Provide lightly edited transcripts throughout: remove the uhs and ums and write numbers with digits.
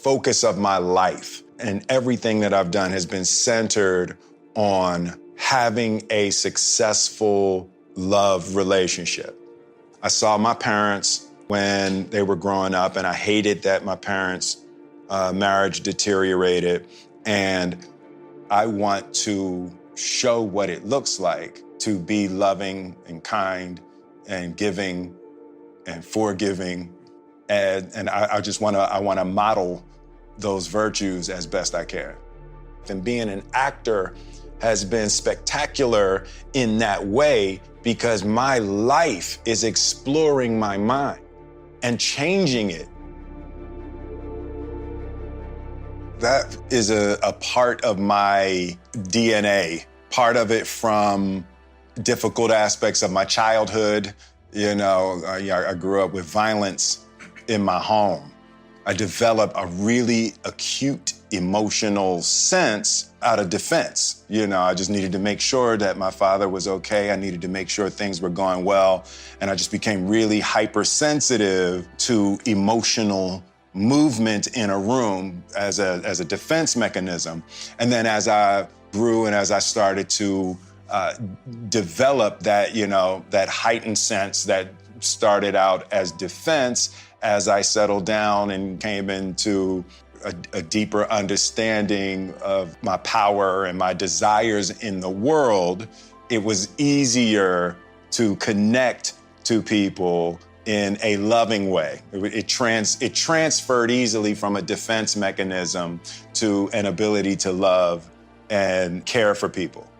focus of my life and everything that I've done has been centered on having a successful love relationship. I saw my parents when they were growing up, and I hated that my parents' marriage deteriorated. And I want to show what it looks like to be loving and kind and giving and forgiving. And I want to model those virtues as best I can. And being an actor has been spectacular in that way because my life is exploring my mind and changing it. That is a part of my DNA, part of it from difficult aspects of my childhood. You know, I grew up with violence in my home. I developed a really acute emotional sense out of defense. You know, I just needed to make sure that my father was okay. I needed to make sure things were going well. And I just became really hypersensitive to emotional movement in a room as a defense mechanism. And then as I grew and as I started to develop that, you know, that heightened sense that started out as defense, as I settled down and came into a deeper understanding of my power and my desires in the world, it was easier to connect to people in a loving way. It transferred easily from a defense mechanism to an ability to love and care for people.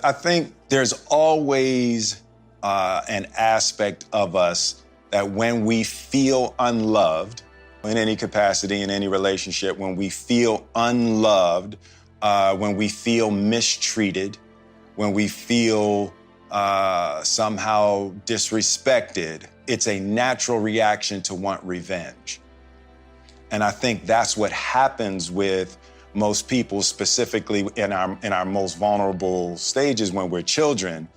I think there's always an aspect of us that when we feel unloved, in any capacity, in any relationship, when we feel unloved, when we feel mistreated, when we feel somehow disrespected, it's a natural reaction to want revenge. And I think that's what happens with most people, specifically in our most vulnerable stages when we're children,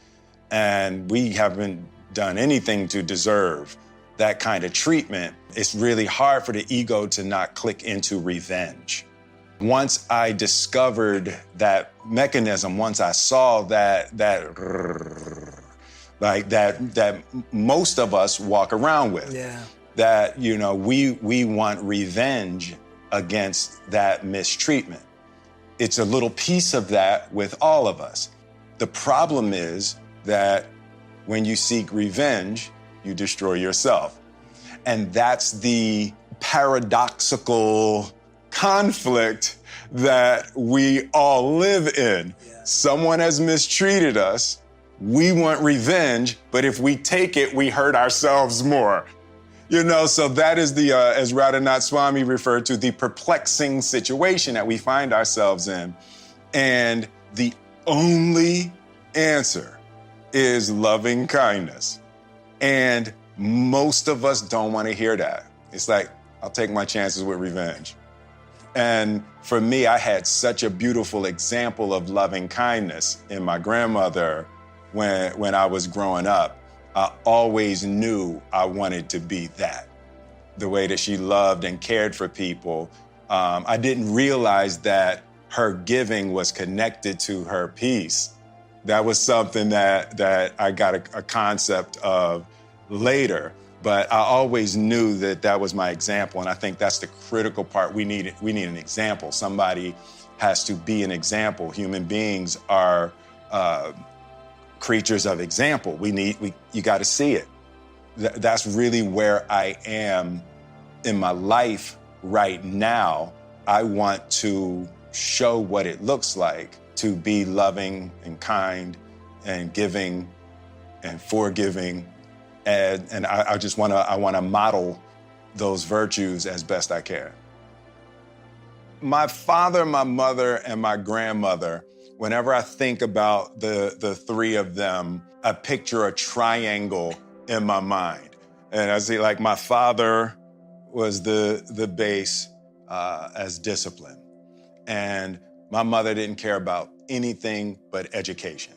and we haven't done anything to deserve that kind of treatment. It's really hard for the ego to not click into revenge. Once I discovered that mechanism, once I saw that most of us walk around with, that, you know, we want revenge against that mistreatment. It's a little piece of that with all of us. The problem is that when you seek revenge, you destroy yourself. And that's the paradoxical conflict that we all live in. Yeah. Someone has mistreated us, we want revenge, but if we take it, we hurt ourselves more. You know, so that is the, as Radhanath Swami referred to, the perplexing situation that we find ourselves in. And the only answer is loving kindness. And most of us don't want to hear that. It's like, I'll take my chances with revenge. And for me, I had such a beautiful example of loving kindness in my grandmother when I was growing up. I always knew I wanted to be that. The way that she loved and cared for people. I didn't realize that her giving was connected to her peace. That was something that I got a concept of later, but I always knew that was my example, and I think that's the critical part. We need an example. Somebody has to be an example. Human beings are creatures of example. You got to see it. That's really where I am in my life right now. I want to show what it looks like to be loving and kind and giving and forgiving. And I want to model those virtues as best I can. My father, my mother, and my grandmother, whenever I think about the three of them, I picture a triangle in my mind. And I see, like, my father was the base as discipline. And my mother didn't care about anything but education.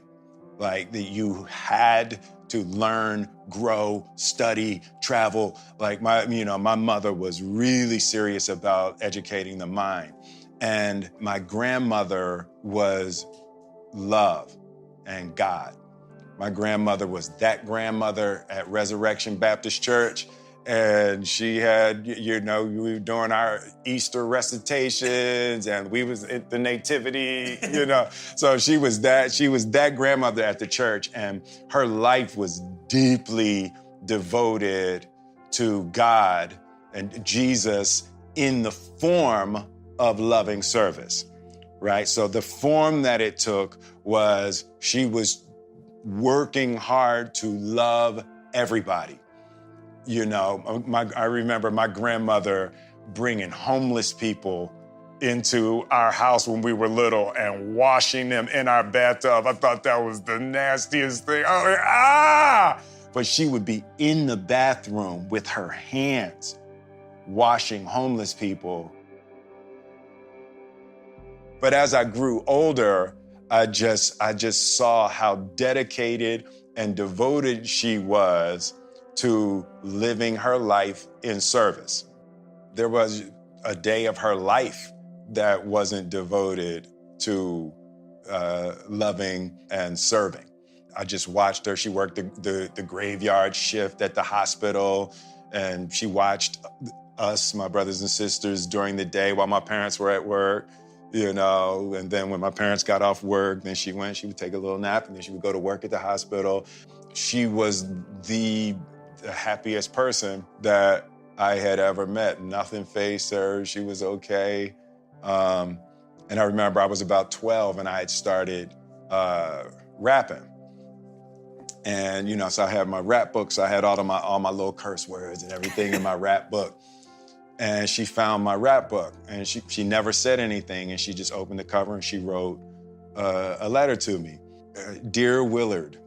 like that you had to learn, grow, study, travel. Like my mother was really serious about educating the mind. And my grandmother was love and God. My grandmother was that grandmother at Resurrection Baptist Church. And she had, we were doing our Easter recitations and we was at the nativity, So she was that grandmother at the church, and her life was deeply devoted to God and Jesus in the form of loving service, right? So the form that it took was she was working hard to love everybody. I remember my grandmother bringing homeless people into our house when we were little and washing them in our bathtub. I thought that was the nastiest thing. I was like, But she would be in the bathroom with her hands washing homeless people. But as I grew older, I just saw how dedicated and devoted she was to living her life in service. There was a day of her life that wasn't devoted to loving and serving. I just watched her. She worked the graveyard shift at the hospital, and she watched us, my brothers and sisters, during the day while my parents were at work. And then when my parents got off work, then she would take a little nap, and then she would go to work at the hospital. She was the happiest person that I had ever met. Nothing fazed her. She was okay. And I remember I was about 12 and I had started rapping. And, so I had my rap books. I had all my little curse words and everything in my rap book. And she found my rap book, and she never said anything, and she just opened the cover and she wrote a letter to me. Dear Willard,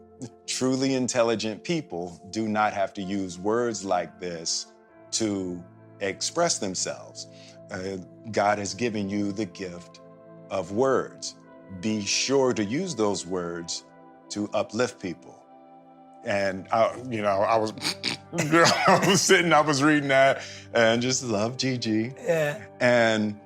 truly intelligent people do not have to use words like this to express themselves. God has given you the gift of words. Be sure to use those words to uplift people. And I was, I was reading that and just love Gigi. Yeah. And,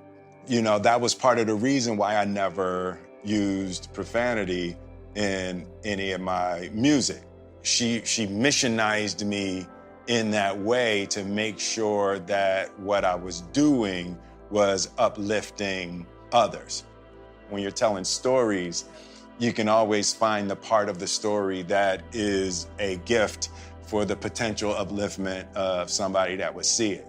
that was part of the reason why I never used profanity in any of my music. She missionized me in that way to make sure that what I was doing was uplifting others. When you're telling stories, you can always find the part of the story that is a gift for the potential upliftment of somebody that would see it.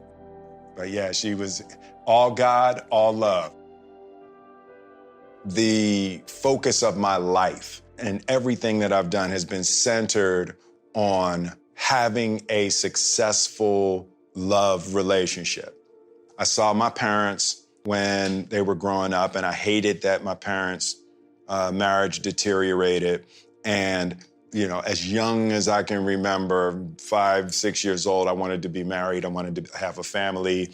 But yeah, she was all God, all love. The focus of my life and everything that I've done has been centered on having a successful love relationship. I saw my parents when they were growing up, and I hated that my parents' marriage deteriorated. And, as young as I can remember, 5, 6 years old, I wanted to be married. I wanted to have a family.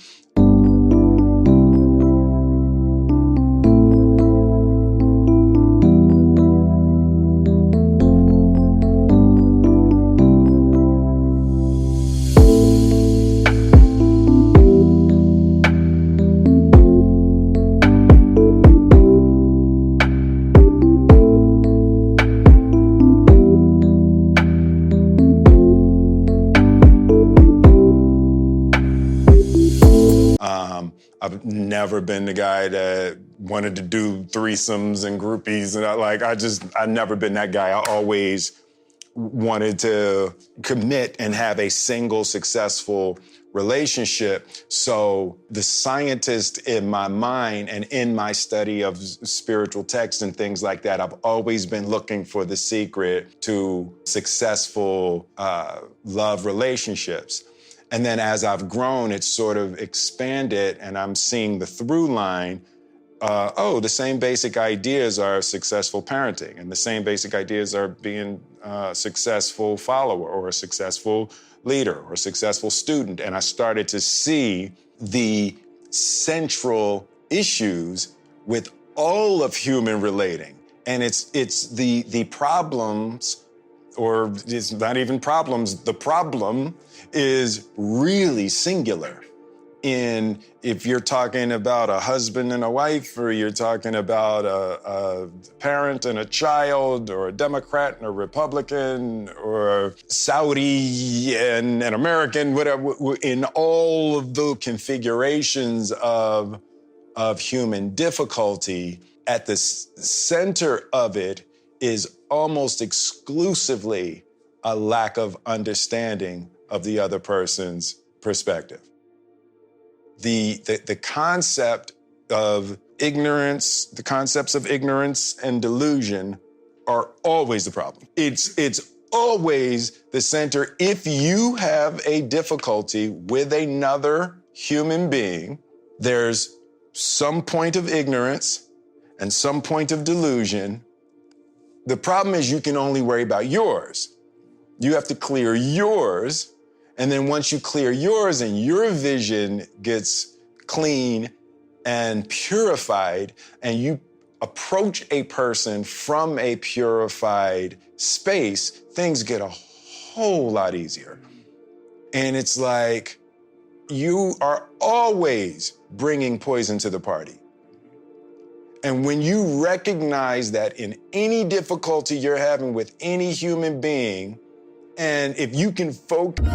I've never been the guy that wanted to do threesomes and groupies. And I've never been that guy. I always wanted to commit and have a single successful relationship. So the scientist in my mind and in my study of spiritual texts and things like that, I've always been looking for the secret to successful love relationships. And then as I've grown, it's sort of expanded, and I'm seeing the through line. The same basic ideas are successful parenting, and the same basic ideas are being a successful follower or a successful leader or a successful student. And I started to see the central issues with all of human relating. And it's the problems, or it's not even problems, the problem is really singular. If you're talking about a husband and a wife, or you're talking about a parent and a child, or a Democrat and a Republican, or Saudi and an American, whatever, in all of the configurations of human difficulty, at the center of it is almost exclusively a lack of understanding of the other person's perspective. The concept of ignorance, the concepts of ignorance and delusion are always the problem. It's always the center. If you have a difficulty with another human being, there's some point of ignorance and some point of delusion. The problem is you can only worry about yours. You have to clear yours. And then once you clear yours and your vision gets clean and purified, and you approach a person from a purified space, things get a whole lot easier. And it's like you are always bringing poison to the party. And when you recognize that in any difficulty you're having with any human being, and if you can focus...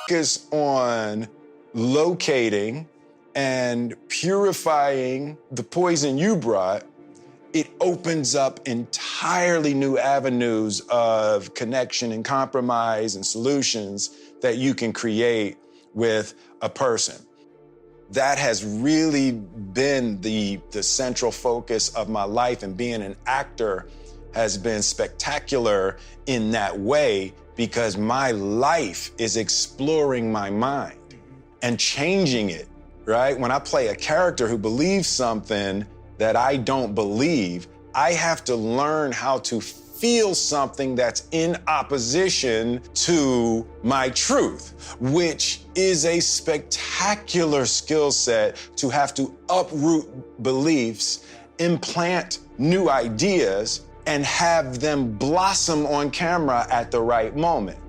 focus on locating and purifying the poison you brought, it opens up entirely new avenues of connection and compromise and solutions that you can create with a person. That has really been the central focus of my life, and being an actor has been spectacular in that way, because my life is exploring my mind and changing it, right? When I play a character who believes something that I don't believe, I have to learn how to feel something that's in opposition to my truth, which is a spectacular skill set to have to uproot beliefs, implant new ideas, and have them blossom on camera at the right moment.